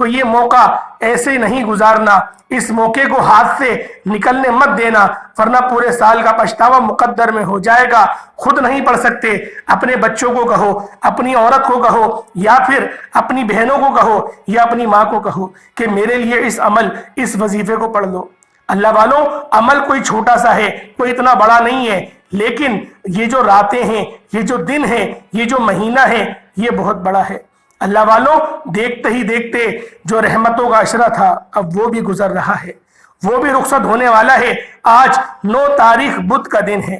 تو یہ موقع ایسے نہیں گزارنا، اس موقع کو ہاتھ سے نکلنے مت دینا، ورنہ پورے سال کا پچھتاوا مقدر میں ہو جائے گا۔ خود نہیں پڑھ سکتے، اپنے بچوں کو کہو، اپنی عورت کو کہو، یا پھر اپنی بہنوں کو کہو، یا اپنی ماں کو کہو کہ میرے لیے اس وظیفے کو پڑھ لو۔ اللہ والوں، عمل کوئی چھوٹا سا ہے، کوئی اتنا بڑا نہیں ہے، لیکن یہ جو راتیں ہیں، یہ جو دن ہیں، یہ جو مہینہ ہے، یہ بہت بڑا ہے۔ اللہ والوں، دیکھتے ہی دیکھتے جو رحمتوں کا عشرہ تھا اب وہ بھی گزر رہا ہے، وہ بھی رخصت ہونے والا ہے۔ آج 9 تاریخ بدھ کا دن ہے۔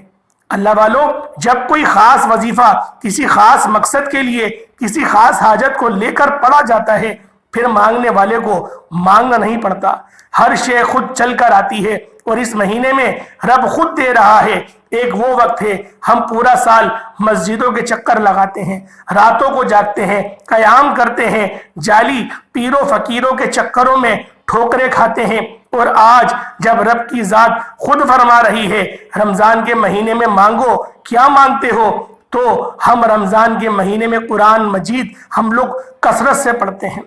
اللہ والوں، جب کوئی خاص وظیفہ کسی خاص مقصد کے لیے کسی خاص حاجت کو لے کر پڑا جاتا ہے، پھر مانگنے والے کو مانگنا نہیں پڑتا، ہر شے خود چل کر آتی ہے، اور اس مہینے میں رب خود دے رہا ہے۔ ایک وہ وقت ہے، ہم پورا سال مسجدوں کے چکر لگاتے ہیں، راتوں کو جاگتے ہیں، قیام کرتے ہیں، جعلی پیروں فقیروں کے چکروں میں ٹھوکریں کھاتے ہیں، اور آج جب رب کی ذات خود فرما رہی ہے رمضان کے مہینے میں مانگو، کیا مانگتے ہو، تو ہم رمضان کے مہینے میں قرآن مجید ہم لوگ کثرت سے پڑھتے ہیں۔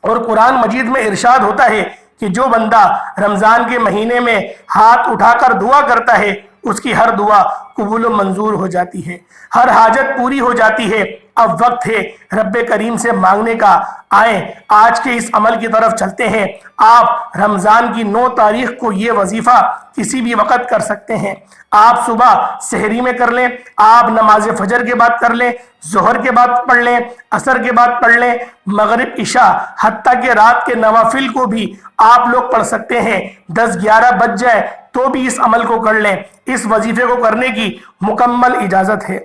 اور قرآن مجید میں ارشاد ہوتا ہے کہ جو بندہ رمضان کے مہینے میں ہاتھ اٹھا کر دعا کرتا ہے، اس کی ہر دعا قبول و منظور ہو جاتی ہے، ہر حاجت پوری ہو جاتی ہے۔ اب وقت ہے رب کریم سے مانگنے کا۔ آئیں آج کے اس عمل کی طرف چلتے ہیں۔ آپ رمضان کی 9 تاریخ کو یہ وظیفہ کسی بھی وقت کر سکتے ہیں۔ آپ صبح سحری میں کر لیں، آپ نماز فجر کے بعد کر لیں، ظہر کے بعد پڑھ لیں، عصر کے بعد پڑھ لیں، مغرب عشاء حتیٰ کہ رات کے نوافل کو بھی آپ لوگ پڑھ سکتے ہیں۔ 10-11 بج جائے تو بھی اس عمل کو کر لیں۔ اس وظیفے کو کرنے کی مکمل اجازت ہے،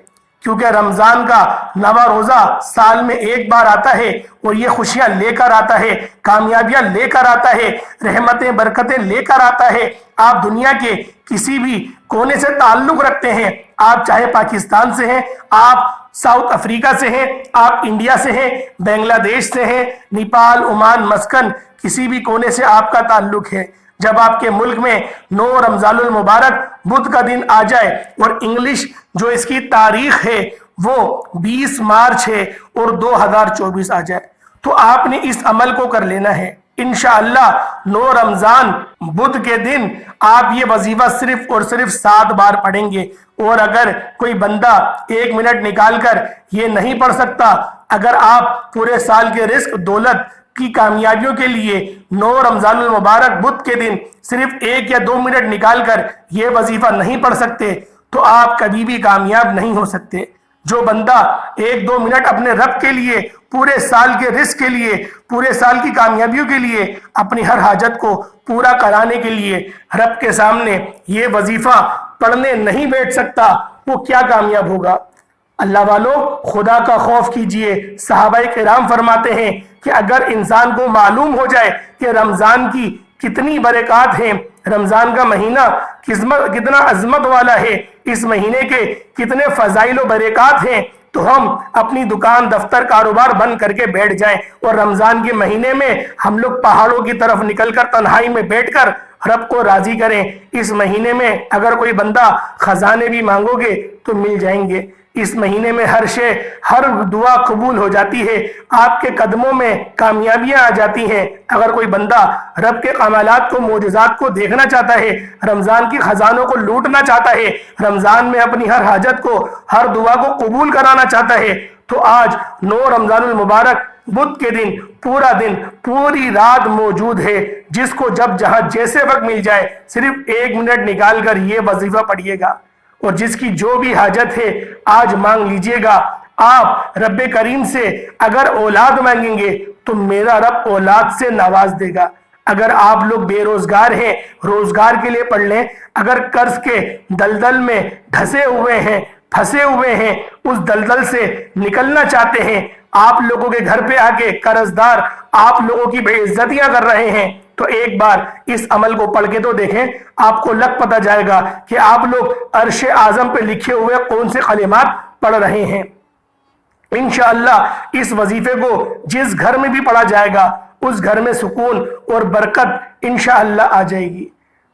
کیونکہ رمضان کا نواں روزہ سال میں ایک بار آتا ہے، اور یہ خوشیاں لے کر آتا ہے، کامیابیاں لے کر آتا ہے، رحمتیں برکتیں لے کر آتا ہے۔ آپ دنیا کے کسی بھی کونے سے تعلق رکھتے ہیں، آپ چاہے پاکستان سے ہیں، آپ ساؤتھ افریقہ سے ہیں، آپ انڈیا سے ہیں، بنگلہ دیش سے ہیں، نیپال، عمان، مسکن، کسی بھی کونے سے آپ کا تعلق ہے، جب آپ کے ملک میں 9 رمضان المبارک بدھ کا دن آ جائے، اور انگلش جو اس کی تاریخ ہے وہ 20 مارچ ہے، اور 2024 آ جائے، تو آپ نے اس عمل کو کر لینا ہے۔ انشاءاللہ 9 رمضان بدھ کے دن آپ یہ وظیفہ صرف اور صرف 7 بار پڑھیں گے۔ اور اگر کوئی بندہ 1 منٹ نکال کر یہ نہیں پڑھ سکتا، اگر آپ پورے سال کے رزق دولت کی کامیابیوں کے لیے 9 رمضان المبارک بدھ کے دن صرف 1 یا 2 منٹ نکال کر یہ وظیفہ نہیں پڑھ سکتے، تو آپ کبھی بھی کامیاب نہیں ہو سکتے۔ جو بندہ 1-2 منٹ اپنے رب کے لیے، پورے سال کے رزق کے لیے، پورے سال کی کامیابیوں کے لیے، اپنی ہر حاجت کو پورا کرانے کے لیے رب کے سامنے یہ وظیفہ پڑھنے نہیں بیٹھ سکتا، وہ کیا کامیاب ہوگا؟ اللہ والوں، خدا کا خوف کیجئے۔ صحابہ کرام فرماتے ہیں کہ اگر انسان کو معلوم ہو جائے کہ رمضان کی کتنی برکات ہیں، رمضان کا مہینہ کتنا عظمت والا ہے، اس مہینے کے کتنے فضائل و برکات ہیں، تو ہم اپنی دکان، دفتر، کاروبار بند کر کے بیٹھ جائیں، اور رمضان کے مہینے میں ہم لوگ پہاڑوں کی طرف نکل کر تنہائی میں بیٹھ کر رب کو راضی کریں۔ اس مہینے میں اگر کوئی بندہ خزانے بھی مانگو گے تو مل جائیں گے۔ اس مہینے میں ہر دعا قبول ہو جاتی ہے، آپ کے قدموں میں کامیابیاں آ جاتی ہیں۔ اگر کوئی بندہ رب کے کمالات کو، معجزات کو دیکھنا چاہتا ہے، رمضان کی خزانوں کو لوٹنا چاہتا ہے، رمضان میں اپنی ہر حاجت کو، ہر دعا کو قبول کرانا چاہتا ہے، تو آج 9 رمضان المبارک بدھ کے دن پورا دن، پوری رات موجود ہے۔ جس کو جب جہاں جیسے وقت مل جائے صرف 1 منٹ نکال کر یہ وظیفہ پڑھیے گا، اور جس کی جو بھی حاجت ہے آج مانگ لیجئے گا۔ آپ رب کریم سے اگر اولاد مانگیں گے تو میرا رب اولاد سے نواز دے گا۔ اگر آپ لوگ بے روزگار ہیں، روزگار کے لیے پڑھ لیں۔ اگر قرض کے دلدل میں دھسے ہوئے ہیں، پھنسے ہوئے ہیں، اس دلدل سے نکلنا چاہتے ہیں، آپ لوگوں کے گھر پہ آ کے قرضدار آپ لوگوں کی بے عزتیاں کر رہے ہیں، تو ایک بار اس عمل کو پڑھ کے تو دیکھیں، آپ کو لگ پتہ جائے گا کہ آپ لوگ عرش اعظم پہ لکھے ہوئے کون سے کلمات پڑھ رہے ہیں۔ انشاءاللہ اس وظیفے کو جس گھر میں بھی پڑھا جائے گا، اس گھر میں سکون اور برکت انشاءاللہ آ جائے گی۔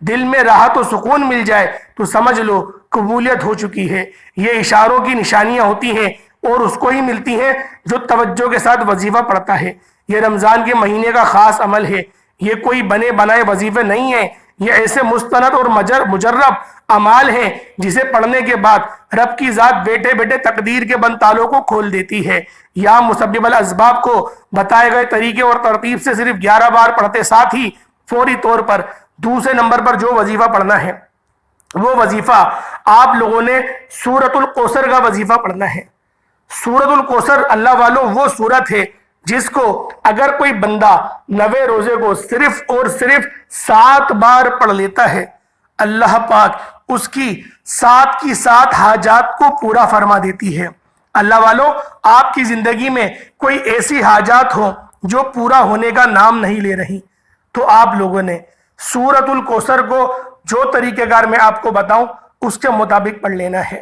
دل میں راحت و سکون مل جائے تو سمجھ لو قبولیت ہو چکی ہے۔ یہ اشاروں کی نشانیاں ہوتی ہیں اور اس کو ہی ملتی ہیں جو توجہ کے ساتھ وظیفہ پڑھتا ہے۔ یہ رمضان کے مہینے کا خاص عمل ہے، یہ کوئی بنے بنائے وظیفے نہیں ہیں، یہ ایسے مستند اور مجرب اعمال ہیں جسے پڑھنے کے بعد رب کی ذات بیٹے بیٹے تقدیر کے بند تالوں کو کھول دیتی ہے۔ یا مسبب الاسباب کو بتائے گئے طریقے اور ترتیب سے صرف 11 بار پڑھتے ساتھ ہی فوری طور پر دوسرے نمبر پر جو وظیفہ پڑھنا ہے وہ وظیفہ آپ لوگوں نے سورۃ الکوثر کا وظیفہ پڑھنا ہے۔ سورۃ الکوثر اللہ والوں وہ سورت ہے جس کو اگر کوئی بندہ 90 روزے کو صرف اور صرف 7 بار پڑھ لیتا ہے، اللہ پاک اس کی 7 حاجات کو پورا فرما دیتی ہے۔ اللہ والوں، آپ کی زندگی میں کوئی ایسی حاجات ہو جو پورا ہونے کا نام نہیں لے رہی، تو آپ لوگوں نے سورۃ الکوثر کو جو طریقہ کار میں آپ کو بتاؤں اس کے مطابق پڑھ لینا ہے۔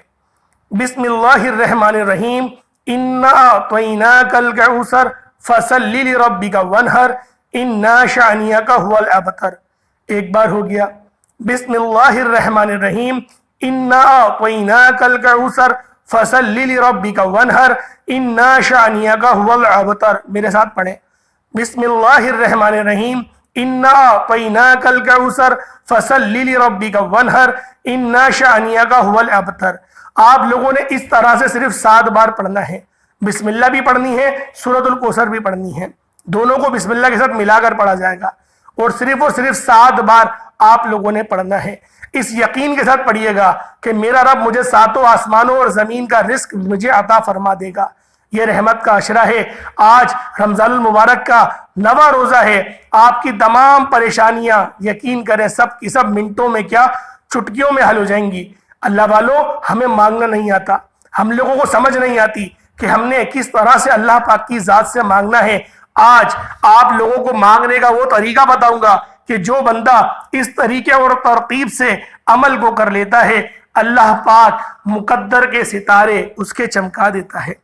بسم اللہ الرحمن الرحیم، انا اعطیناک الکوثر فصلی لربک وانحر انا شانئک ھو الابتر۔ ایک بار ہو گیا۔ بسم اللہ الرحمن الرحیم، انا اعطیناک الکوثر فصلی لربک وانحر انا شانئک ھو الابتر۔ میرے ساتھ پڑھیں۔ بسم اللہ الرحمن الرحیم، انا اعطیناک الکوثر فصلی لربک وانحر انا شانئک ھو الابتر۔ آپ لوگوں نے اس طرح سے صرف 7 بار پڑھنا ہے۔ بسم اللہ بھی پڑھنی ہے، سورۃ الکوثر بھی پڑھنی ہے، دونوں کو بسم اللہ کے ساتھ ملا کر پڑھا جائے گا اور صرف 7 بار آپ لوگوں نے پڑھنا ہے۔ اس یقین کے ساتھ پڑھیے گا کہ میرا رب مجھے 7 آسمانوں اور زمین کا رزق مجھے عطا فرما دے گا۔ یہ رحمت کا عشرہ ہے۔ آج رمضان المبارک کا 9واں روزہ ہے۔ آپ کی تمام پریشانیاں یقین کریں سب کی سب منٹوں میں کیا چٹکیوں میں حل ہو جائیں گی۔ اللہ والوں، ہمیں مانگنا نہیں آتا، ہم لوگوں کو سمجھ نہیں آتی کہ ہم نے کس طرح سے اللہ پاک کی ذات سے مانگنا ہے۔ آج آپ لوگوں کو مانگنے کا وہ طریقہ بتاؤں گا کہ جو بندہ اس طریقے اور ترتیب سے عمل کو کر لیتا ہے، اللہ پاک مقدر کے ستارے اس کے چمکا دیتا ہے۔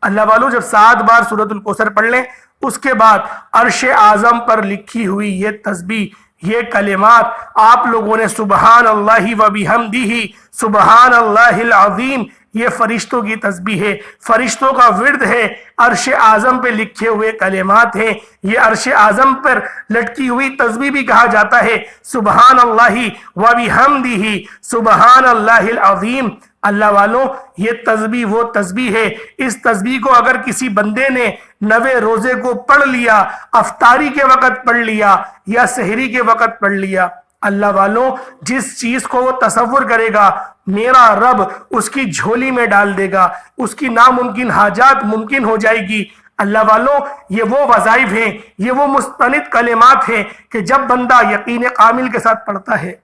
اللہ والوں، جب 7 بار سورۃ الکوثر پڑھ لیں، اس کے بعد عرش اعظم پر لکھی ہوئی یہ تسبیح، یہ کلمات آپ لوگوں نے سبحان اللہ و بحمدہ سبحان اللہ العظیم، یہ فرشتوں کی تسبیح ہے، فرشتوں کا ورد ہے، عرش اعظم پہ لکھے ہوئے کلمات ہیں۔ یہ عرش اعظم پر لٹکی ہوئی تسبیح بھی کہا جاتا ہے سبحان اللہ و بحمدہ سبحان اللہ العظیم۔ اللہ والوں، یہ تسبیح وہ تسبیح ہے، اس تسبیح کو اگر کسی بندے نے 90 روزے کو پڑھ لیا، افطاری کے وقت پڑھ لیا یا سحری کے وقت پڑھ لیا، اللہ والوں، جس چیز کو وہ تصور کرے گا میرا رب اس کی جھولی میں ڈال دے گا، اس کی ناممکن حاجات ممکن ہو جائے گی۔ اللہ والوں، یہ وہ وظائف ہیں، یہ وہ مستند کلمات ہیں کہ جب بندہ یقین کامل کے ساتھ پڑھتا ہے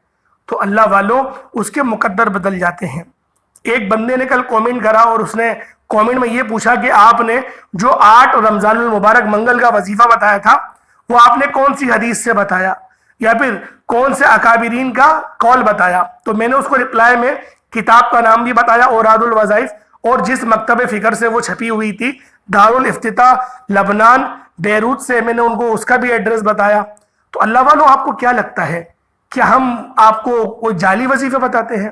تو اللہ والوں اس کے مقدر بدل جاتے ہیں۔ ایک بندے نے کل کومنٹ کرا اور اس نے کومنٹ میں یہ پوچھا کہ آپ نے جو 8 رمضان المبارک منگل کا وظیفہ بتایا تھا وہ آپ نے کون سی حدیث سے بتایا یا پھر کون سے اکابرین کا قول بتایا؟ تو میں نے اس کو رپلائی میں کتاب کا نام بھی بتایا، اوراد الوظائف، اور جس مکتب فکر سے وہ چھپی ہوئی تھی دارالافتتاح لبنان بیروت سے، میں نے ان کو اس کا بھی ایڈریس بتایا۔ تو اللہ والوں، آپ کو کیا لگتا ہے کہ ہم آپ کو کوئی جعلی وظیفے بتاتے ہیں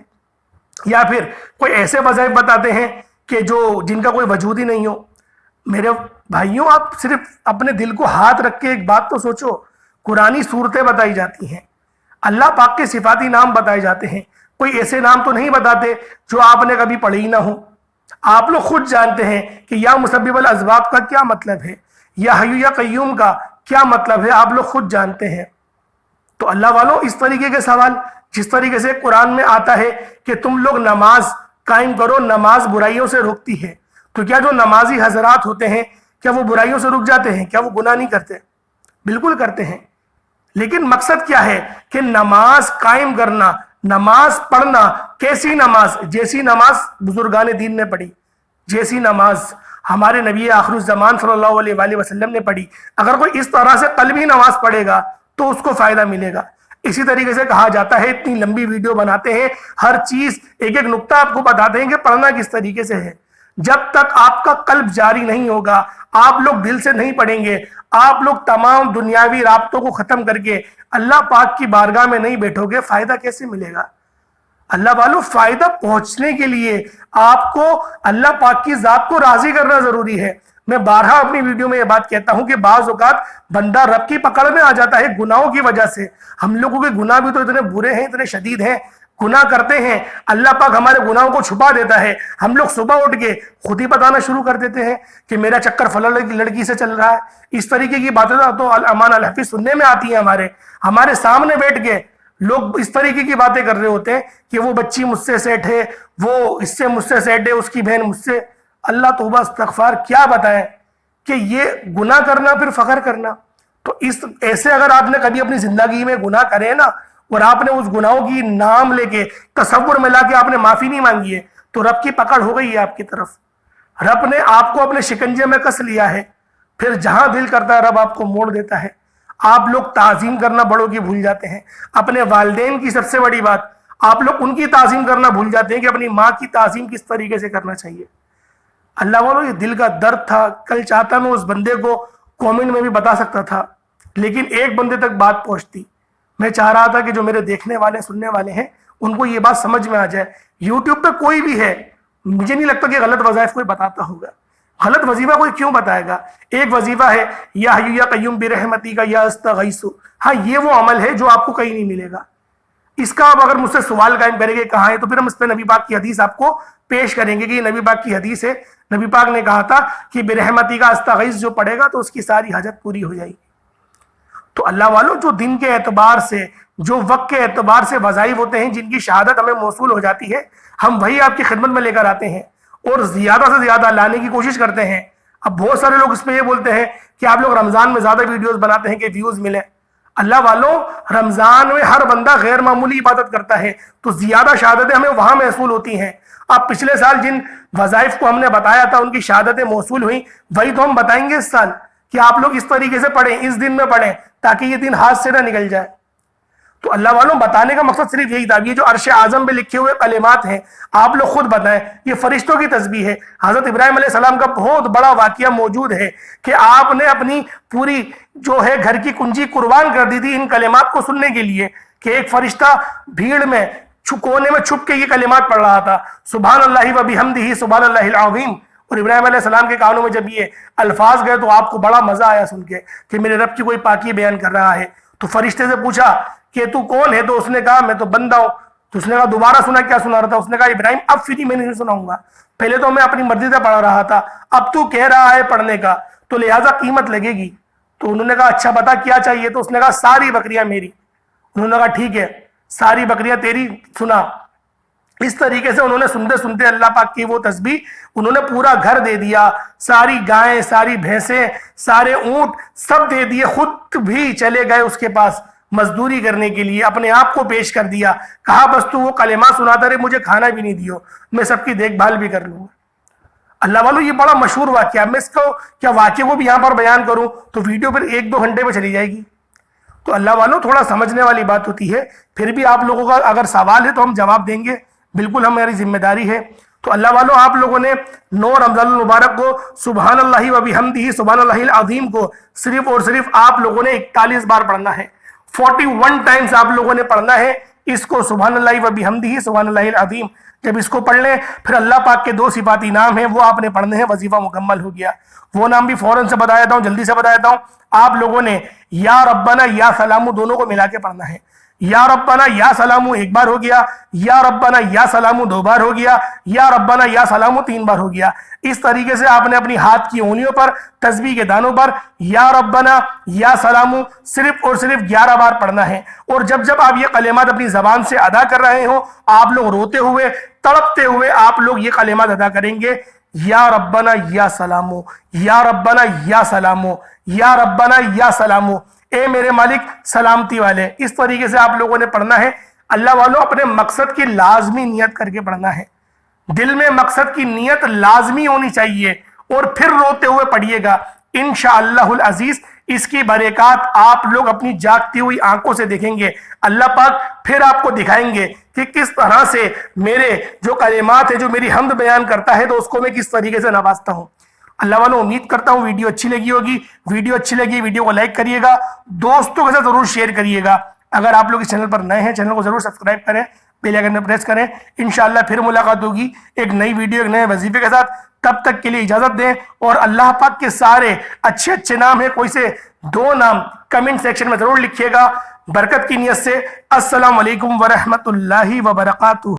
یا پھر کوئی ایسے وظائف بتاتے ہیں کہ جن کا کوئی وجود ہی نہیں ہو؟ میرے بھائیوں، آپ صرف اپنے دل کو ہاتھ رکھ کے ایک بات تو سوچو، قرآنی صورتیں بتائی جاتی ہیں، اللہ پاک کے صفاتی نام بتائے جاتے ہیں، کوئی ایسے نام تو نہیں بتاتے جو آپ نے کبھی پڑھی ہی نہ ہو۔ آپ لوگ خود جانتے ہیں کہ یا مسبب الاسباب کا کیا مطلب ہے، یا حی یا قیوم کا کیا مطلب ہے، آپ لوگ خود جانتے ہیں۔ تو اللہ والوں، اس طریقے کے سوال جس طریقے سے قرآن میں آتا ہے کہ تم لوگ نماز قائم کرو، نماز برائیوں سے روکتی ہے، تو کیا جو نمازی حضرات ہوتے ہیں کیا وہ برائیوں سے رک جاتے ہیں؟ کیا وہ گناہ نہیں کرتے؟ بالکل کرتے ہیں، لیکن مقصد کیا ہے کہ نماز قائم کرنا، نماز پڑھنا۔ کیسی نماز؟ جیسی نماز بزرگان دین نے پڑھی، جیسی نماز ہمارے نبی آخر الزمان صلی اللہ علیہ وآلہ وسلم نے پڑھی۔ اگر کوئی اس طرح سے قلبی نماز پڑھے گا تو اس کو فائدہ ملے گا۔ اسی طریقے سے کہا جاتا ہے، اتنی لمبی ویڈیو بناتے ہیں، ہر چیز ایک ایک نقطہ آپ کو بتاتے ہیں کہ پڑھنا کس طریقے سے ہے، جب تک آپ کا قلب جاری نہیں ہوگا، آپ لوگ دل سے نہیں پڑھیں گے، آپ لوگ تمام دنیاوی رابطوں کو ختم کر کے اللہ پاک کی بارگاہ میں نہیں بیٹھو گے، فائدہ کیسے ملے گا؟ اللہ والوں، فائدہ پہنچنے کے لیے آپ کو اللہ پاک کی ذات کو راضی کرنا ضروری ہے۔ میں بارہا اپنی ویڈیو میں یہ بات کہتا ہوں کہ بعض اوقات بندہ رب کی پکڑ میں آ جاتا ہے گناہوں کی وجہ سے۔ ہم لوگوں کے گناہ بھی تو اتنے برے ہیں، اتنے شدید ہیں، گناہ کرتے ہیں، اللہ پاک ہمارے گناہوں کو چھپا دیتا ہے۔ ہم لوگ صبح اٹھ کے خود ہی بتانا شروع کر دیتے ہیں کہ میرا چکر فلاں لڑکی سے چل رہا ہے۔ اس طریقے کی باتیں تو امان الحفیظ سننے میں آتی ہیں، ہمارے سامنے بیٹھ کے لوگ اس طریقے کی باتیں کر رہے ہوتے ہیں کہ وہ بچی مجھ سے سیٹ ہے، وہ اس سے مجھ سے سیٹ ہے، اس کی بہن مجھ سے۔ اللہ توبہ استغفار کیا بتائیں کہ یہ گناہ کرنا پھر فخر کرنا۔ تو اس ایسے اگر آپ نے کبھی اپنی زندگی میں گناہ کرے نا، اور آپ نے اس گناہوں کی نام لے کے تصور میں لا کے آپ نے معافی نہیں مانگی ہے، تو رب کی پکڑ ہو گئی ہے آپ کی طرف۔ رب نے آپ کو اپنے شکنجے میں کس لیا ہے، پھر جہاں دل کرتا ہے رب آپ کو موڑ دیتا ہے۔ آپ لوگ تعظیم کرنا بڑوں کی بھول جاتے ہیں، اپنے والدین کی سب سے بڑی بات، آپ لوگ ان کی تعظیم کرنا بھول جاتے ہیں کہ اپنی ماں کی تعظیم کس طریقے سے کرنا چاہیے۔ اللہ والوں، یہ دل کا درد تھا، کل چاہتا میں اس بندے کو کومنٹ میں بھی بتا سکتا تھا، لیکن ایک بندے تک بات پہنچتی۔ میں چاہ رہا تھا کہ جو میرے دیکھنے والے سننے والے ہیں ان کو یہ بات سمجھ میں آ جائے۔ یوٹیوب پہ کوئی بھی ہے، مجھے نہیں لگتا کہ غلط وظائف کوئی بتاتا ہوگا۔ غلط وظیفہ کوئی کیوں بتائے گا؟ ایک وظیفہ ہے یا حی یا قیوم برحمتی کا یا استغیث، ہاں یہ وہ عمل ہے جو آپ کو کہیں نہیں ملے گا۔ اس کا آپ اگر مجھ سے سوال قائم کریں گے کہاں ہے، تو پھر ہم اس پہ نبی پاک کی حدیث آپ کو پیش کریں گے کہ یہ نبی پاک کی حدیث ہے۔ نبی پاک نے کہا تھا کہ برحمتی کا استغیث جو پڑھے گا تو اس کی ساری حاجت پوری ہو جائے گی۔ تو اللہ والوں، جو دن کے اعتبار سے، جو وقت کے اعتبار سے وظائف ہوتے ہیں جن کی شہادت ہمیں موصول ہو جاتی ہے، ہم وہی آپ کی خدمت میں لے کر آتے ہیں اور زیادہ سے زیادہ لانے کی کوشش کرتے ہیں۔ اب بہت سارے لوگ اس میں یہ بولتے ہیں کہ آپ لوگ رمضان میں زیادہ ویڈیوز بناتے ہیں کہ ویوز ملیں۔ اللہ والوں، رمضان میں ہر بندہ غیر معمولی عبادت کرتا ہے، تو زیادہ شہادتیں ہمیں وہاں محصول ہوتی ہیں۔ اب پچھلے سال جن وظائف کو ہم نے بتایا تھا ان کی شہادتیں موصول ہوئیں، وہی تو ہم بتائیں گے اس سال کہ آپ لوگ اس طریقے سے پڑھیں، اس دن میں پڑھیں، تاکہ یہ دن ہاتھ سے نہ نکل جائے۔ تو اللہ والوں، بتانے کا مقصد صرف یہی تھا۔ یہ جو عرش اعظم پہ لکھے ہوئے کلمات ہیں، آپ لوگ خود بتائیں، یہ فرشتوں کی تسبیح ہے۔ حضرت ابراہیم علیہ السلام کا بہت بڑا واقعہ موجود ہے کہ آپ نے اپنی پوری جو ہے گھر کی کنجی قربان کر دی تھی ان کلمات کو سننے کے لیے، کہ ایک فرشتہ بھیڑ میں کونے میں چھپ کے یہ کلمات پڑھ رہا تھا، سبحان اللہ و بحمدہ سبحان اللہ العظیم۔ اور ابراہیم علیہ السلام کے کانوں میں جب یہ الفاظ گئے تو آپ کو بڑا مزہ آیا سن کے کہ میرے رب کی کوئی پاکی بیان کر رہا ہے۔ تو فرشتے سے پوچھا کہ تو کون ہے؟ تو اس نے کہا میں تو بندہ ہوں۔ تو اس نے کہا دوبارہ سنا، کیا سنا رہا تھا؟ اس نے کہا ابراہیم اب فری میں نہیں سناؤں گا، پہلے تو میں اپنی مرضی سے پڑھ رہا تھا، اب تو کہہ رہا ہے پڑھنے کا تو لہٰذا قیمت لگے گی۔ تو انہوں نے کہا اچھا بتا کیا چاہیے؟ تو اس نے کہا ساری بکریاں میری۔ انہوں نے کہا ٹھیک ہے، ساری بکریاں تیری، سنا۔ اس طریقے سے انہوں نے سنتے سنتے اللہ پاک کی وہ تسبیح انہوں نے پورا گھر دے دیا، ساری گائیں، ساری بھینسیں، سارے اونٹ سب دے دیے، خود بھی چلے گئے اس کے پاس مزدوری کرنے کے لیے، اپنے آپ کو پیش کر دیا، کہا بس تو وہ کلمات سناتا رہے، مجھے کھانا بھی نہیں دیو، میں سب کی دیکھ بھال بھی کر لوں گا۔ اللہ والوں، یہ بڑا مشہور واقعہ، میں اس کو کیا واقعے کو بھی یہاں پر بیان کروں تو ویڈیو پھر 1-2 گھنٹے میں چلی جائے گی۔ تو اللہ والوں، تھوڑا سمجھنے والی بات ہوتی ہے، پھر بھی آپ لوگوں کا اگر سوال ہے تو ہم جواب دیں گے، بالکل ہماری ذمہ داری ہے۔ تو اللہ والوں، آپ لوگوں نے 9 رمضان المبارک کو سبحان اللہ و بحمدہ سبحان اللہ العظیم کو صرف اور صرف آپ لوگوں نے 41 بار پڑھنا ہے، 41 ٹائمز آپ لوگوں نے پڑھنا ہے اس کو، سبحان اللہ و بحمدہ سبحان اللہ العظیم۔ جب اس کو پڑھ لیں پھر اللہ پاک کے 2 صفاتی نام ہیں وہ آپ نے پڑھنے ہیں، وظیفہ مکمل ہو گیا۔ وہ نام بھی فوراً سے بتا دیتا ہوں، جلدی سے بتا دیتا ہوں۔ آپ لوگوں نے یا ربنا یا سلامو دونوں کو ملا کے پڑھنا ہے۔ یا ربنا یا سلامو 1 بار ہو گیا، یا ربنا یا سلامو 2 بار ہو گیا، یا ربنا یا سلامو 3 بار ہو گیا۔ اس طریقے سے آپ نے اپنی ہاتھ کی انگلیوں پر، تسبیح کے دانوں پر یا ربنا یا سلامو صرف اور صرف 11 بار پڑھنا ہے۔ اور جب جب آپ یہ کلمات اپنی زبان سے ادا کر رہے ہوں، آپ لوگ روتے ہوئے، تڑپتے ہوئے آپ لوگ یہ کلمات ادا کریں گے، یا ربنا یا سلامو، یا ربنا یا سلامو، یا ربنا یا سلامو، اے میرے مالک سلامتی والے۔ اس طریقے سے آپ لوگوں نے پڑھنا ہے۔ اللہ والوں، اپنے مقصد کی لازمی نیت کر کے پڑھنا ہے، دل میں مقصد کی نیت لازمی ہونی چاہیے، اور پھر روتے ہوئے پڑھیے گا، انشاءاللہ العزیز اس کی برکات آپ لوگ اپنی جاگتی ہوئی آنکھوں سے دیکھیں گے. اللہ پاک پھر آپ کو دکھائیں گے کہ کس طرح سے میرے جو کلمات ہے، جو میری حمد بیان کرتا ہے تو اس کو میں کس طریقے سے نوازتا ہوں. اللہ والوں امید کرتا ہوں ویڈیو اچھی لگی ہوگی. ویڈیو اچھی لگی ویڈیو کو لائک کریے گا، دوستوں کے ساتھ ضرور شیئر کریے گا. اگر آپ لوگ اس چینل پر نئے ہیں چینل کو ضرور سبسکرائب کریں، بیل آئیکن پریس کریں. انشاءاللہ پھر ملاقات ہوگی ایک نئی ویڈیو ایک نئے وظیفے کے ساتھ. تب تک کے لیے اجازت دیں، اور اللہ پاک کے سارے اچھے اچھے نام ہیں، کوئی سے 2 نام کمنٹ سیکشن میں ضرور لکھیے گا برکت کی نیت سے. السلام علیکم ورحمۃ اللہ وبرکاتہ.